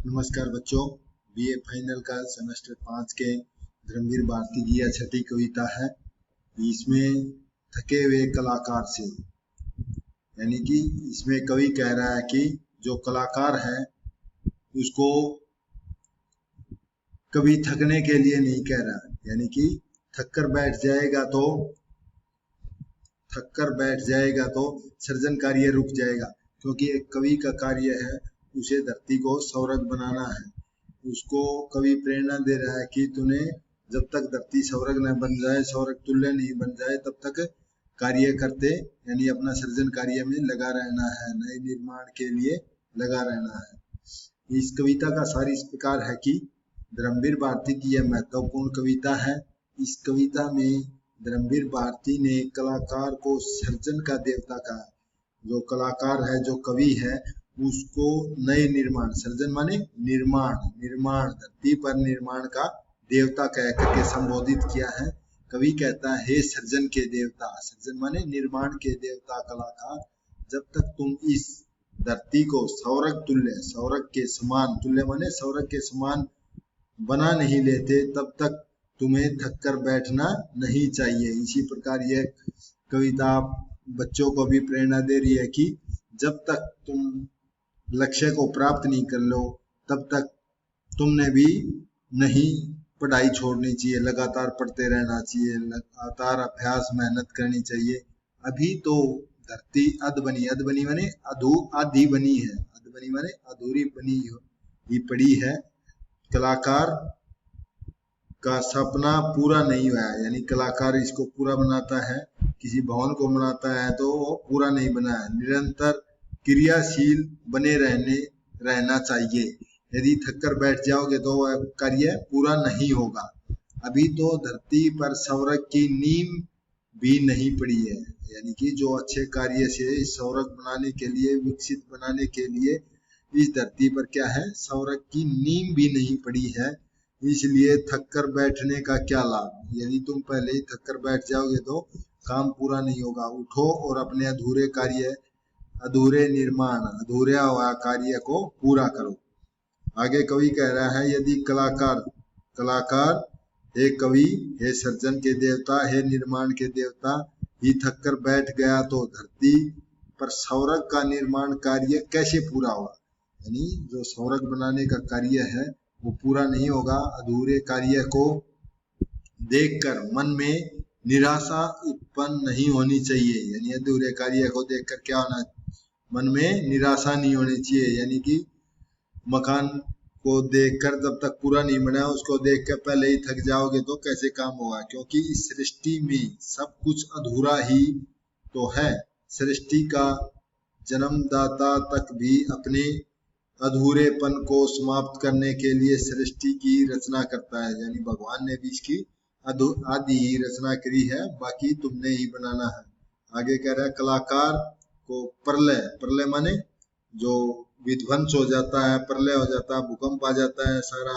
नमस्कार बच्चों, BA final का सेमेस्टर 5 के धर्मवीर भारती की यह छठी कविता है। इसमें थके हुए कलाकार से, यानी कि इसमें कवि कह रहा है कि जो कलाकार है उसको कभी थकने के लिए नहीं कह रहा, यानी कि थक कर बैठ जाएगा तो सृजन कार्य रुक जाएगा, क्योंकि एक कवि का कार्य है उसे धरती को स्वर्ग बनाना है। उसको कवि प्रेरणा दे रहा है कि तूने जब तक धरती स्वर्ग न बन जाए, स्वर्ग तुल्य नहीं बन जाए, तब तक कार्य करते, यानी अपना सृजन कार्य में लगा रहना है, नए निर्माण के लिए लगा रहना है। इस कविता का सार इस प्रकार है कि धर्मवीर भारती की यह महत्वपूर्ण कविता है। इस कविता में धर्मवीर भारती ने कलाकार को सृजन का देवता कहा। जो कलाकार है, जो कवि है, उसको नए निर्माण, सृजन माने निर्माण धरती पर निर्माण का देवता कह करके संबोधित किया है। कवि कहता है, हे सृजन के देवता, सृजन माने निर्माण के देवता कलाकार, जब तक तुम इस धरती को स्वर्ग तुल्य, स्वर्ग के समान, तुल्य माने स्वर्ग के समान बना नहीं लेते, तब तक तुम्हें थक कर बैठना नहीं चाहिए। इसी प्रकार यह कविता बच्चों को भी प्रेरणा दे रही है कि जब तक तुम लक्ष्य को प्राप्त नहीं कर लो, तब तक तुमने भी नहीं पढ़ाई छोड़नी चाहिए, लगातार पढ़ते रहना चाहिए, लगातार अभ्यास मेहनत करनी चाहिए। अभी तो धरती अध बनी माने आधी बनी है, अध बनी माने अधूरी बनी ही पड़ी है। कलाकार का सपना पूरा नहीं हुआ है, यानी कलाकार इसको पूरा बनाता है, किसी भवन को बनाता है तो वो पूरा नहीं बना है। निरंतर क्रियाशील बने रहना चाहिए। यदि थक कर बैठ जाओगे तो वह कार्य पूरा नहीं होगा। अभी तो धरती पर स्वर्ग की नींव भी नहीं पड़ी है, यानी कि जो अच्छे कार्य से स्वर्ग बनाने के लिए, विकसित बनाने के लिए इस धरती पर क्या है, स्वर्ग की नींव भी नहीं पड़ी है। इसलिए थक कर बैठने का क्या लाभ। यदि तुम पहले ही थक कर बैठ जाओगे तो काम पूरा नहीं होगा। उठो और अपने अधूरे निर्माण, अधूरा हुआ कार्य को पूरा करो। आगे कवि कह रहा है, यदि कलाकार हे कवि, हे सृजन के देवता, हे निर्माण के देवता ही थक कर बैठ गया तो धरती पर स्वर्ग का निर्माण कार्य कैसे पूरा होगा। यानी जो स्वर्ग बनाने का कार्य है वो पूरा नहीं होगा। अधूरे कार्य को देखकर मन में निराशा उत्पन्न नहीं होनी चाहिए, यानी अधूरे कार्य को देखकर क्या होना, मन में निराशा नहीं होनी चाहिए। यानी कि मकान को देखकर जब तक पूरा नहीं बना, उसको देखकर पहले ही थक जाओगे तो कैसे काम होगा, क्योंकि इस सृष्टि में सब कुछ अधूरा ही तो है। सृष्टि का जन्मदाता तक भी अपने अधूरेपन को समाप्त करने के लिए सृष्टि की रचना करता है, यानी भगवान ने भी इसकी आदि ही रचना करी है, बाकी तुमने ही बनाना है। आगे कह रहा है, कलाकार को प्रलय माने जो विध्वंस हो जाता है, प्रलय हो जाता है, भूकंप आ जाता है, सारा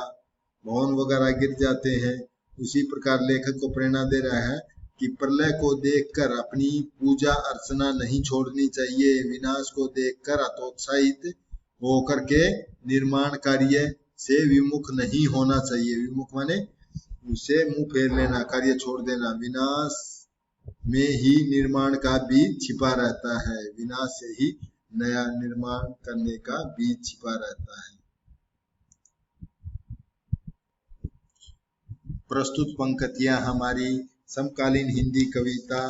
भवन वगैरह गिर जाते हैं। उसी प्रकार लेखक को प्रेरणा दे रहा है कि प्रलय को देखकर अपनी पूजा अर्चना नहीं छोड़नी चाहिए, विनाश को देखकर हतोत्साहित होकर के निर्माण कार्य से विमुख नहीं होना चाहिए। विमुख माने उसे मुंह फेर लेना, कार्य छोड़ देना। विनाश में ही निर्माण का बीज छिपा रहता है, विनाश से ही नया निर्माण करने का बीज छिपा रहता है। प्रस्तुत पंक्तियां हमारी समकालीन हिंदी कविता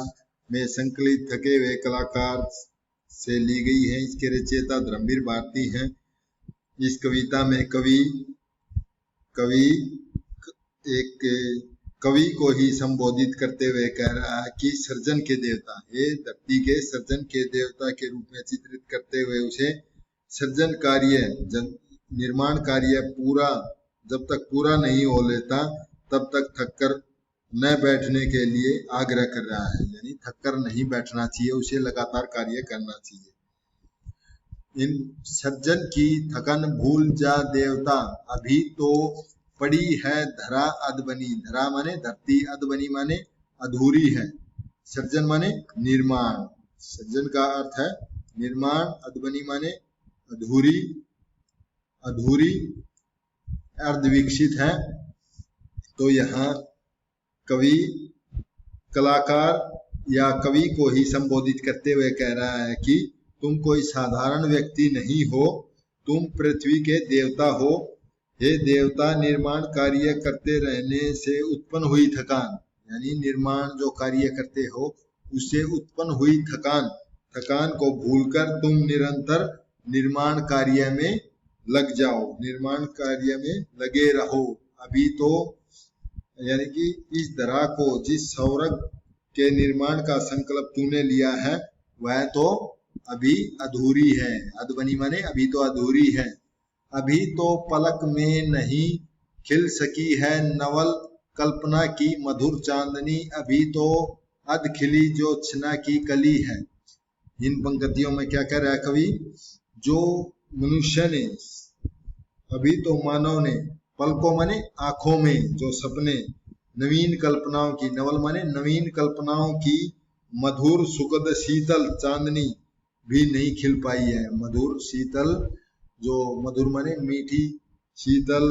में संकलित थके हुए कलाकार से ली गई है। इसके रचयिता धर्मवीर भारती हैं। इस कविता में कवि को ही संबोधित करते हुए कह रहा है कि सृजन के देवता, ये धरती के सृजन के देवता के रूप में चित्रित करते हुए उसे सृजन कार्य, निर्माण कार्य पूरा जब तक पूरा नहीं हो लेता तब तक थककर न बैठने के लिए आग्रह कर रहा है, यानी थककर नहीं बैठना चाहिए, उसे लगातार कार्य करना चाहिए। इन सज्जन की थकन भूल जा देवता, अभी तो पड़ी है धरा अधबनी। धरा माने धरती, अधबनी माने अधूरी है, सृजन माने निर्माण, सृजन का अर्थ है निर्माण, अधबनी माने अधूरी अर्धविकसित हैं। तो यहाँ कवि कलाकार या कवि को ही संबोधित करते हुए कह रहा है कि तुम कोई साधारण व्यक्ति नहीं हो, तुम पृथ्वी के देवता हो। हे देवता, निर्माण कार्य करते रहने से उत्पन्न हुई थकान, यानी निर्माण जो कार्य करते हो उससे उत्पन्न हुई थकान को भूलकर तुम निरंतर निर्माण कार्य में लग जाओ, निर्माण कार्य में लगे रहो। अभी तो यानी कि इस धरा को, जिस सौरभ के निर्माण का संकल्प तूने लिया है वह तो अभी अधूरी है। अधबनी माने अभी तो अधूरी है। अभी तो पलक में नहीं खिल सकी है नवल कल्पना की मधुर चांदनी, अभी तो अध खिली ज्योत्सना की कली है। इन पंक्तियों में क्या कह रहा है कवि? जो मनुष्य ने, अभी तो मानव ने, पलकों माने आंखों में, जो सपने, नवीन कल्पनाओं की, नवल माने नवीन कल्पनाओं की मधुर सुखद शीतल चांदनी भी नहीं खिल पाई है। मधुर शीतल, जो मधुर माने मीठी शीतल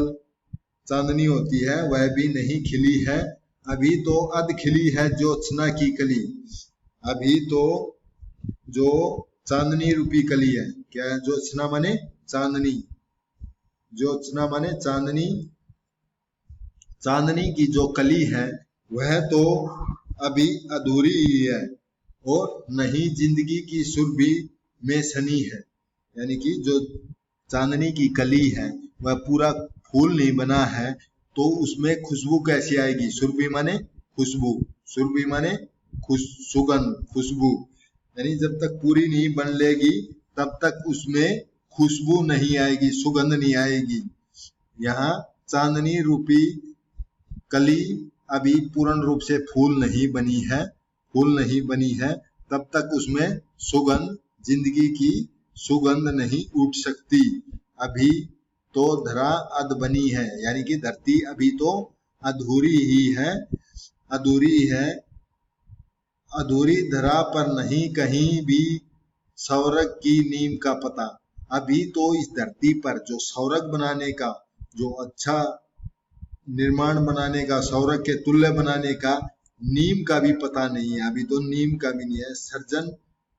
चांदनी होती है वह भी नहीं खिली है। अभी तो अध खिली है ज्योत्सना की कली, अभी तो जो चांदनी रूपी कली है। क्या है ज्योत्सना माने? चांदनी। ज्योत्सना माने चांदनी। चांदनी की जो कली है वह तो अभी अधूरी ही है और नहीं जिंदगी की सुरभि में सनी है। यानी कि जो चांदनी की कली है वह पूरा फूल नहीं बना है, तो उसमें खुशबू कैसी आएगी? सुरभि माने खुशबू, सुरभि माने सुगंध, खुशबू। यानी जब तक पूरी नहीं बन लेगी तब तक उसमें खुशबू नहीं आएगी, सुगंध नहीं आएगी। यहाँ चांदनी रूपी कली अभी पूर्ण रूप से फूल नहीं बनी है, फूल नहीं बनी है, तब तक उसमें सुगंध, जिंदगी की सुगंध नहीं उठ सकती। अभी तो धरा अध बनी है, यानी कि धरती अभी तो अधूरी ही है, अधूरी है। अधूरी धरा पर नहीं कहीं भी सौरग की नींव का पता। अभी तो इस धरती पर जो सौरग बनाने का, जो अच्छा निर्माण बनाने का, सौरग के तुल्य बनाने का नीम का भी पता नहीं है। अभी तो नीम का भी नहीं है। सर्जन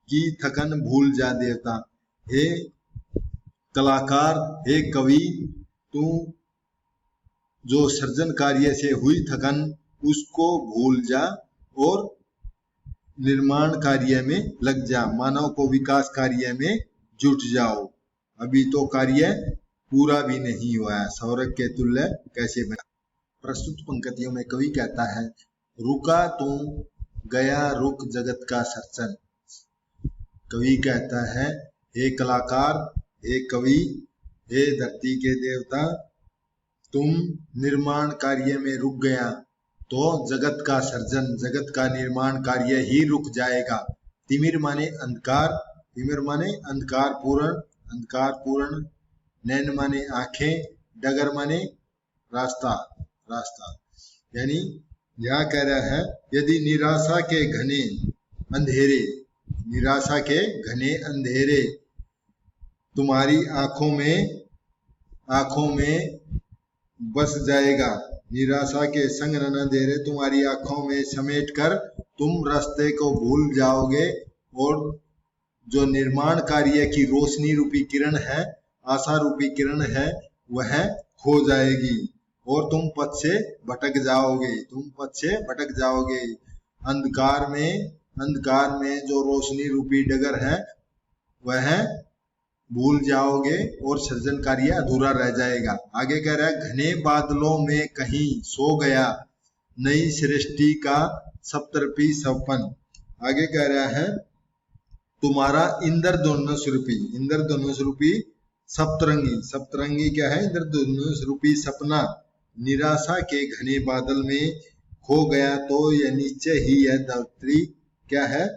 की थकन भूल जा देवता। हे कलाकार, हे कवि, तू जो सर्जन कार्य से हुई थकन उसको भूल जा और निर्माण कार्य में लग जा, मानव को विकास कार्य में जुट जाओ। अभी तो कार्य पूरा भी नहीं हुआ है, सौरग के तुल्य कैसे बना। प्रस्तुत पंक्तियों में कवि कहता है, रुका तू गया रुक जगत का सर्जन। कवि कहता है, हे कलाकार, हे कवि, हे धरती के देवता, तुम निर्माण कार्य में रुक गया तो जगत का सर्जन, जगत का निर्माण कार्य ही रुक जाएगा। तिमिर माने अंधकार, तिमिर माने अंधकार पूर्ण, अंधकार पूर्ण। नैन माने आंखें, डगर माने रास्ता, रास्ता। यानी यह कह रहा है, यदि निराशा के घने अंधेरे, निराशा के घने अंधेरे तुम्हारी आंखों में बस जाएगा, निराशा के संग अंधेरे तुम्हारी आंखों में समेट कर तुम रास्ते को भूल जाओगे और जो निर्माण कार्य की रोशनी रूपी किरण है, आशा रूपी किरण है, वह खो जाएगी और तुम पथ से भटक जाओगे, तुम पथ से भटक जाओगे। अंधकार में जो रोशनी रूपी डगर है वह भूल जाओगे और सृजन कार्य अधूरा रह जाएगा। आगे कह रहा है, घने बादलों में कहीं सो गया नई सृष्टि का सप्तर्षि सपन। आगे कह रहा है, तुम्हारा इंद्रधनुष रूपी सप्तरंगी, सप्तरंगी क्या है? इंद्रधनुष रूपी सपना निराशा के घने बादल में खो गया तो यह निश्चय ही है धरती क्या है?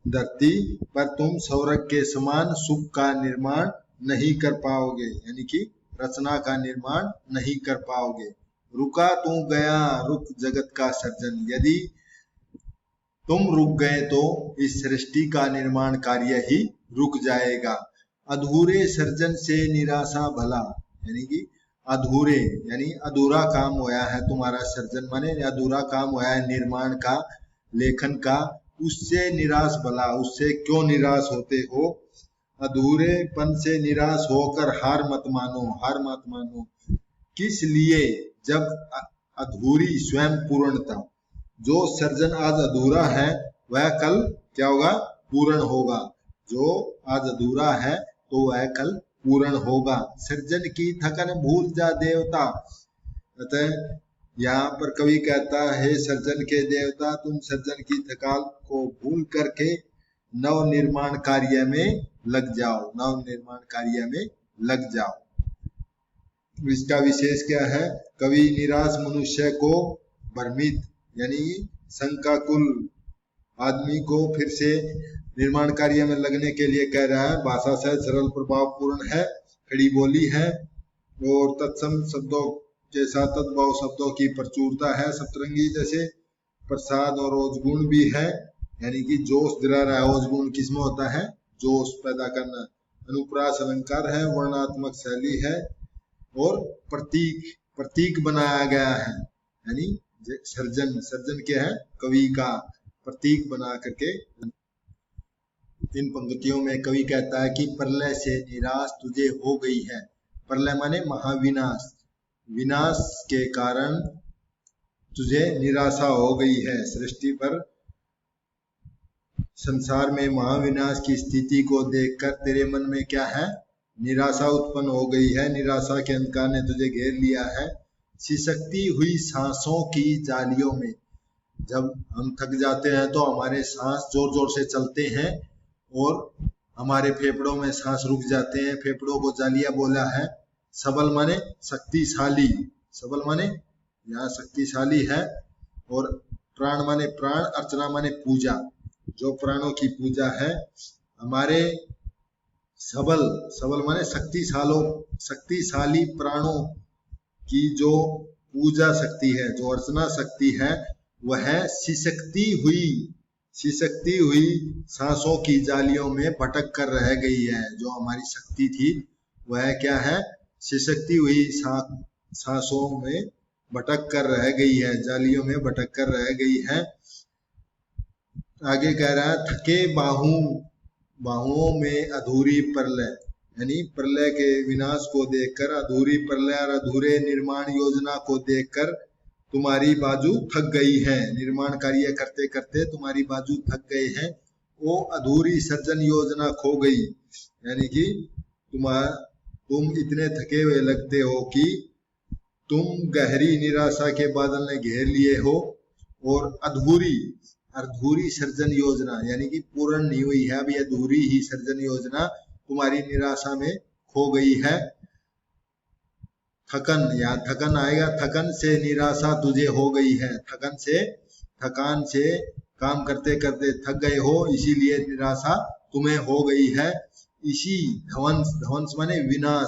धरती पर तुम सौरग के समान सुख का निर्माण नहीं कर पाओगे, यानी कि रचना का निर्माण नहीं कर पाओगे। रुका तू गया रुक जगत का सर्जन, यदि तुम रुक गए तो इस सृष्टि का निर्माण कार्य ही रुक जाएगा। अधूरे सर्जन से निराशा भला, यानी कि अधूरे यानी अधूरा काम होया है तुम्हारा सर्जन माने अधूरा काम होया है निर्माण का, लेखन का, उससे निराश भला, उससे क्यों निराश होते हो। अधूरेपन से निराश होकर हार मत मानो, हार मत मानो। किस लिए, जब अधूरी स्वयं पूर्णता। जो सर्जन आज अधूरा है वह कल क्या होगा, पूर्ण होगा। जो आज अधूरा है तो वह कल पूर्ण होगा। सर्जन की थकन भूल जा देवता। अतः यहाँ पर कवि कहता है, सर्जन के देवता तुम सर्जन की थकान को भूल करके नव निर्माण कार्य में लग जाओ, नव निर्माण कार्य में लग जाओ। इसका विशेष क्या है, कवि निराश मनुष्य को भ्रमित यानी शंकाकुल आदमी को फिर से निर्माण कार्य में लगने के लिए कह रहा है। भाषा सहज सरल प्रभाव पूर्ण है, खड़ी बोली है और तत्सम शब्दों के साथ तद्भाव शब्दों की प्रचुरता है। सप्तरंगी जैसे प्रसाद और ओजगुण भी है, यानी कि जोश दिला रहा है। ओजगुण किसमें होता है, जोश पैदा करना। अनुप्रास अलंकार है, वर्णात्मक शैली है और प्रतीक, प्रतीक बनाया गया है। यानी सर्जन, सर्जन क्या है, कवि का प्रतीक बना करके। इन पंक्तियों में कवि कहता है कि प्रलय से निराश तुझे हो गई है। प्रलय माने महाविनाश, विनाश के कारण तुझे निराशा हो गई है। सृष्टि पर संसार में महाविनाश की स्थिति को देखकर तेरे मन में क्या है, निराशा उत्पन्न हो गई है। निराशा के अंधकार ने तुझे घेर लिया है। सिसकती हुई सांसों की जालियों में, जब हम थक जाते हैं तो हमारे सांस जोर जोर से चलते हैं और हमारे फेफड़ों में सांस रुक जाते हैं। फेफड़ों को जालिया बोला है। सबल माने शक्तिशाली, सबल माने यहाँ शक्तिशाली है। और प्राण माने प्राण, अर्चना माने पूजा, जो प्राणों की पूजा है। हमारे सबल, सबल माने शक्तिशाली प्राणों की जो पूजा शक्ति है, जो अर्चना शक्ति है, वह सिसकती हुई सांसों की जालियों में भटक कर रह गई है। जो हमारी शक्ति थी वह क्या है, सिसकती हुई सांसों में भटक कर रह गई है, जालियों में भटक कर रह गई है। आगे कह रहा है, थके बाहुओं में अधूरी प्रलय, यानी प्रलय के विनाश को देखकर, अधूरी प्रलय और अधूरे निर्माण योजना को देखकर तुम्हारी बाजू थक गई है। निर्माण कार्य करते करते तुम्हारी बाजू थक गए हैं। वो अधूरी सर्जन योजना खो गई, यानी कि तुम इतने थके हुए लगते हो कि तुम गहरी निराशा के बादल ने घेर लिए हो। और अधूरी सर्जन योजना यानी कि पूर्ण नहीं हुई है, अभी अधूरी ही सर्जन योजना तुम्हारी निराशा में खो गई है। थकन, या थकन आएगा, थकन से निराशा तुझे हो गई है। थकान से काम करते करते थक गए हो, इसीलिए निराशा तुम्हें हो गई है। इसी ध्वंस माने विनाश,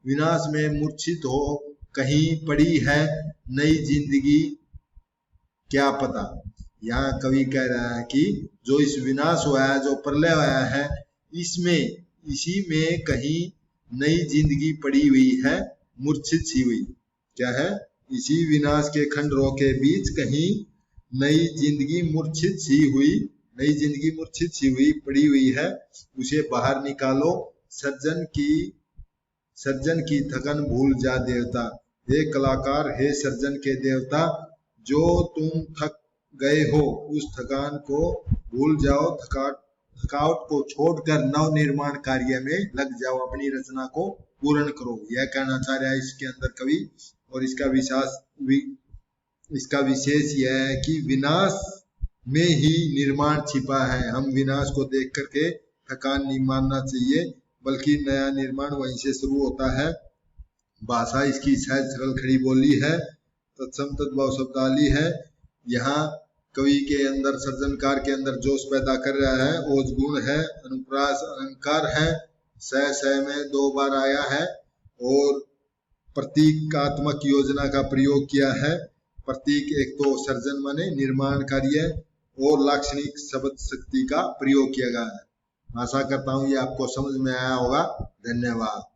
विनाश में मूर्छित हो कहीं पड़ी है नई जिंदगी क्या पता। यहाँ कवि कह रहा है कि जो इस विनाश हुआ है, जो प्रलय हुआ है, इसी में कहीं नई जिंदगी पड़ी हुई है, मूर्छित सी हुई। क्या है, इसी विनाश के खंडरों के बीच कहीं नई जिंदगी मूर्छित सी हुई पड़ी हुई है, उसे बाहर निकालो। सर्जन की थकन भूल जा देवता। हे कलाकार, हे सर्जन के देवता, जो तुम थक गए हो उस थकान को भूल जाओ। थकावट को छोड़कर नव निर्माण कार्य में लग जाओ, अपनी रचना को पूर्ण करो। यह कहना चाह रहा है इसके अंदर कवि। और इसका विशेष यह है कि विनाश में ही निर्माण छिपा है। हम विनाश को देख करके थकान नहीं मानना चाहिए, बल्कि नया निर्माण वहीं से शुरू होता है। भाषा इसकी सहज सरल खड़ी बोली है, तत्सम तद्भाव शब्दावली है। यहाँ कवि के अंदर, सर्जनकार के अंदर जोश पैदा कर रहा है। ओज गुण है, अनुप्रास अलंकार है, सह में 2 बार आया है और प्रतीकात्मक योजना का प्रयोग किया है। प्रतीक एक तो सर्जन माने निर्माण कार्य और लाक्षणिक शब्द शक्ति का प्रयोग किया गया है। आशा करता हूँ ये आपको समझ में आया होगा। धन्यवाद।